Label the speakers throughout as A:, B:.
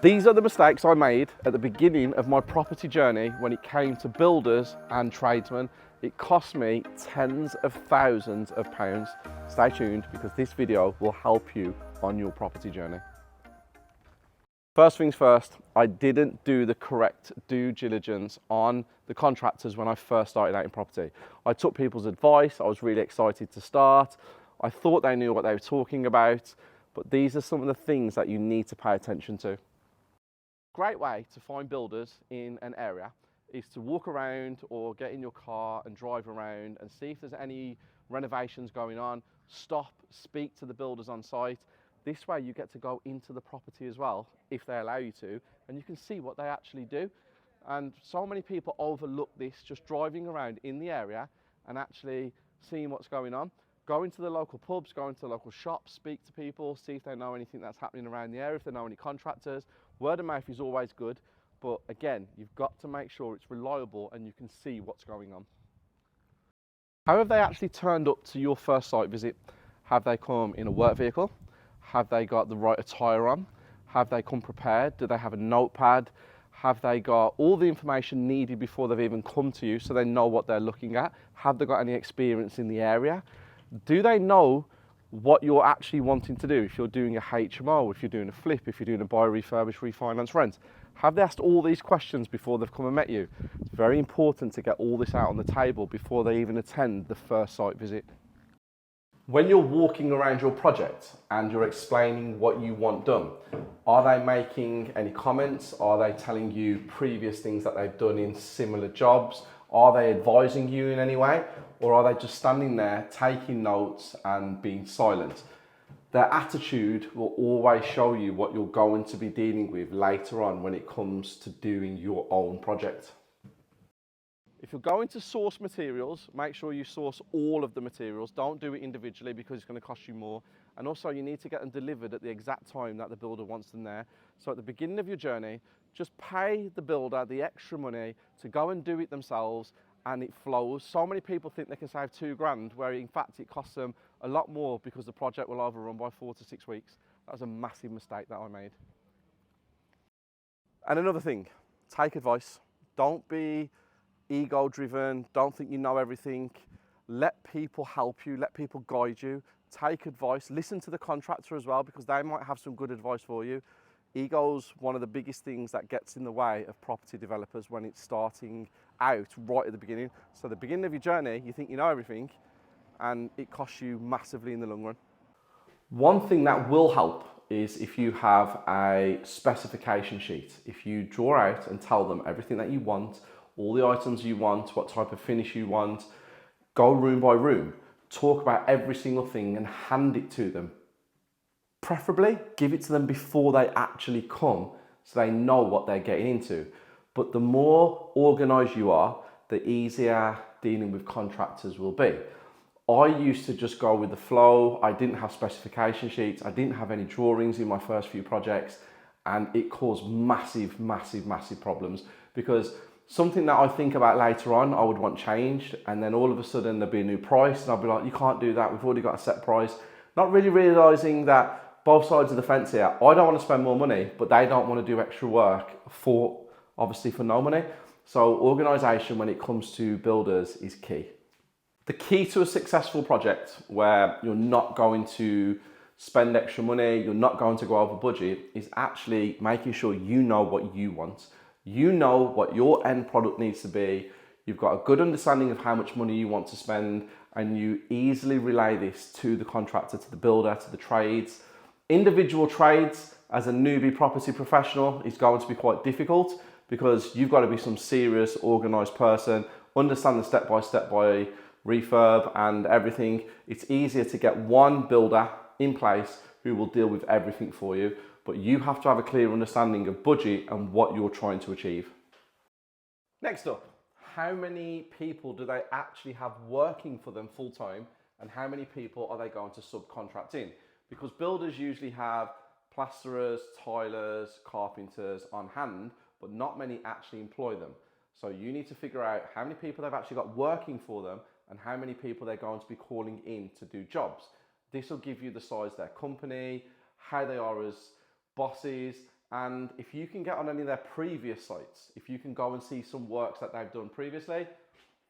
A: These are the mistakes I made at the beginning of my property journey when it came to builders and tradesmen. It cost me tens of thousands of pounds. Stay tuned because this video will help you on your property journey. First things first, I didn't do the correct due diligence on the contractors when I first started out in property. I took people's advice, I was really excited to start. I thought they knew what they were talking about, but these are some of the things that you need to pay attention to. Great way to find builders in an area is to walk around or get in your car and drive around and see if there's any renovations going on. Stop, speak to the builders on site. This way you get to go into the property as well, if they allow you to, and you can see what they actually do. And so many people overlook this, just driving around in the area and actually seeing what's going on. Go into the local pubs, go into the local shops, speak to people, see if they know anything that's happening around the area, if they know any contractors. Word of mouth is always good, but again, you've got to make sure it's reliable and you can see what's going on. How have they actually turned up to your first site visit? Have they come in a work vehicle? Have they got the right attire on? Have they come prepared? Do they have a notepad? Have they got all the information needed before they've even come to you so they know what they're looking at? Have they got any experience in the area? Do they know what you're actually wanting to do? If you're doing a HMO, if you're doing a flip, if you're doing a buy, refurbish, refinance, rent. Have they asked all these questions before they've come and met you? It's very important to get all this out on the table before they even attend the first site visit. When you're walking around your project and you're explaining what you want done, are they making any comments? Are they telling you previous things that they've done in similar jobs? Are they advising you in any way? Or are they just standing there taking notes and being silent? Their attitude will always show you what you're going to be dealing with later on when it comes to doing your own project. If you're going to source materials, make sure you source all of the materials. Don't do it individually because it's going to cost you more. And also you need to get them delivered at the exact time that the builder wants them there. So at the beginning of your journey, just pay the builder the extra money to go and do it themselves and it flows. So many people think they can save £2,000 where in fact it costs them a lot more because the project will overrun by 4 to 6 weeks. That was a massive mistake that I made. And another thing, take advice. Don't be ego driven, don't think you know everything. Let people help you, let people guide you. Take advice, listen to the contractor as well because they might have some good advice for you. Ego's one of the biggest things that gets in the way of property developers when it's starting out right at the beginning. So at the beginning of your journey, you think you know everything and it costs you massively in the long run. One thing that will help is if you have a specification sheet. If you draw out and tell them everything that you want, all the items you want, what type of finish you want, go room by room, talk about every single thing and hand it to them. Preferably give it to them before they actually come so they know what they're getting into. But the more organised you are, the easier dealing with contractors will be. I used to just go with the flow. I didn't have specification sheets. I didn't have any drawings in my first few projects and it caused massive, massive, massive problems because something that I think about later on, I would want changed and then all of a sudden there'd be a new price and I'd be like, you can't do that, we've already got a set price. Not really realising that both sides of the fence here, I don't want to spend more money, but they don't want to do extra work obviously for no money. So organisation when it comes to builders is key. The key to a successful project where you're not going to spend extra money, you're not going to go over budget, is actually making sure you know what you want. You know what your end product needs to be. You've got a good understanding of how much money you want to spend and you easily relay this to the contractor, to the builder, to the trades. Individual trades as a newbie property professional is going to be quite difficult because you've got to be some serious organised person, understand the step-by-step by refurb and everything. It's easier to get one builder in place who will deal with everything for you, but you have to have a clear understanding of budget and what you're trying to achieve. Next up, how many people do they actually have working for them full-time and how many people are they going to subcontract in? Because builders usually have plasterers, tilers, carpenters on hand, but not many actually employ them. So you need to figure out how many people they've actually got working for them and how many people they're going to be calling in to do jobs. This will give you the size of their company, how they are as bosses, And if you can get on any of their previous sites, if you can go and see some works that they've done previously,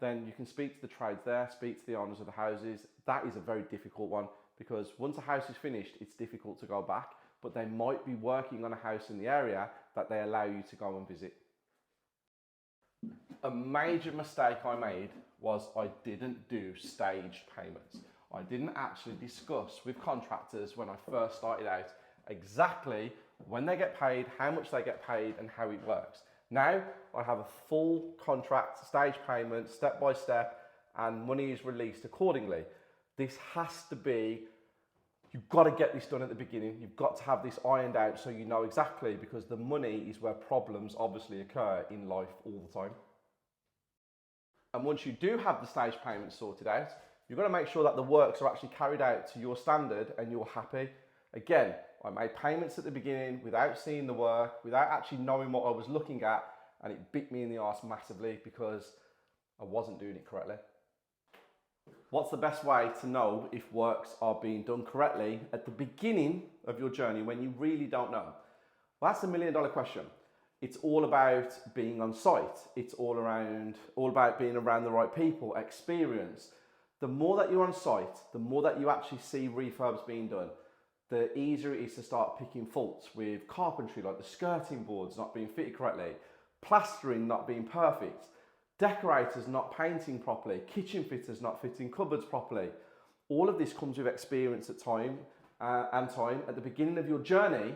A: then you can speak to the trades there, speak to the owners of the houses. That is a very difficult one because once a house is finished, it's difficult to go back, but they might be working on a house in the area that they allow you to go and visit. A major mistake I made was I didn't do staged payments. I didn't actually discuss with contractors when I first started out exactly when they get paid, how much they get paid, and how it works. Now I have a full contract, stage payment, step by step, and money is released accordingly. This has to be, you've got to get this done at the beginning. You've got to have this ironed out so you know exactly, because the money is where problems obviously occur in life all the time. And once you do have the stage payments sorted out, you've got to make sure that the works are actually carried out to your standard and you're happy. Again, I made payments at the beginning without seeing the work, without actually knowing what I was looking at, and it bit me in the arse massively because I wasn't doing it correctly. What's the best way to know if works are being done correctly at the beginning of your journey when you really don't know? Well, that's the $1 million question. It's all about being on site. It's all about being around the right people, experience. The more that you're on site, the more that you actually see refurbs being done, the easier it is to start picking faults with carpentry, like the skirting boards not being fitted correctly, plastering not being perfect, decorators not painting properly, kitchen fitters not fitting cupboards properly. All of this comes with experience at time. At the beginning of your journey,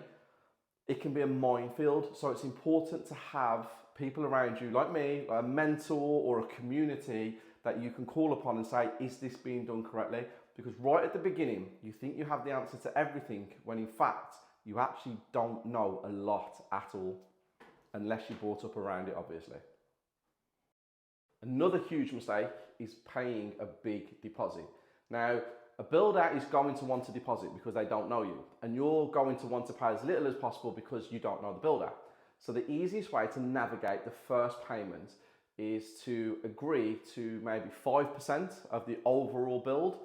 A: it can be a minefield, so it's important to have people around you, like me, a mentor or a community that you can call upon and say, is this being done correctly? Because right at the beginning, you think you have the answer to everything, when in fact, you actually don't know a lot at all, unless you're brought up around it, obviously. Another huge mistake is paying a big deposit. Now, a builder is going to want a deposit because they don't know you, and you're going to want to pay as little as possible because you don't know the builder. So the easiest way to navigate the first payment is to agree to maybe 5% of the overall build,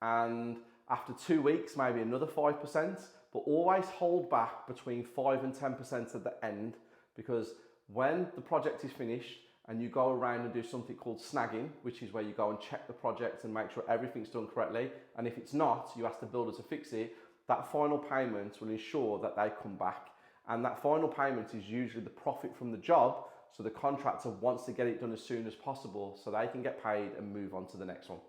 A: and after 2 weeks, maybe another 5%, but always hold back between 5 and 10% at the end, because when the project is finished, and you go around and do something called snagging, which is where you go and check the project and make sure everything's done correctly. And if it's not, you ask the builder to fix it. That final payment will ensure that they come back. And that final payment is usually the profit from the job. So the contractor wants to get it done as soon as possible so they can get paid and move on to the next one.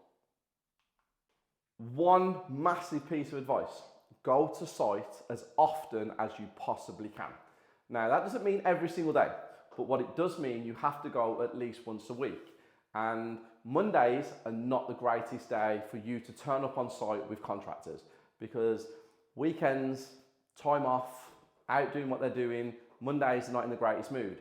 A: One massive piece of advice: go to site as often as you possibly can. Now, that doesn't mean every single day. But what it does mean, you have to go at least once a week. And Mondays are not the greatest day for you to turn up on site with contractors, because weekends, time off, out doing what they're doing, Mondays are not in the greatest mood.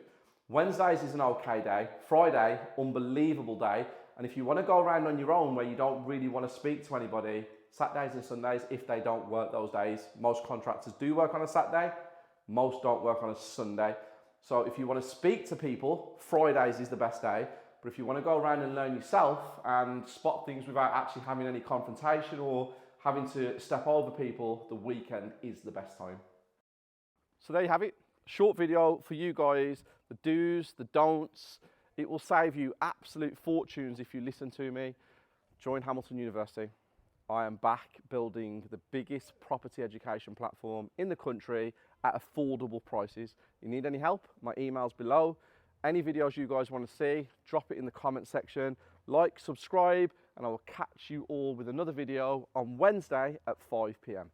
A: Wednesdays is an okay day. Friday, unbelievable day. And if you want to go around on your own where you don't really want to speak to anybody, Saturdays and Sundays, if they don't work those days, most contractors do work on a Saturday, most don't work on a Sunday. So if you want to speak to people, Fridays is the best day. But if you want to go around and learn yourself and spot things without actually having any confrontation or having to step over people, the weekend is the best time. So there you have it. Short video for you guys, the do's, the don'ts. It will save you absolute fortunes if you listen to me. Join Hamilton University. I am back building the biggest property education platform in the country at affordable prices. You need any help? My email's below. Any videos you guys want to see, drop it in the comment section. Like, subscribe, and I will catch you all with another video on Wednesday at 5 p.m.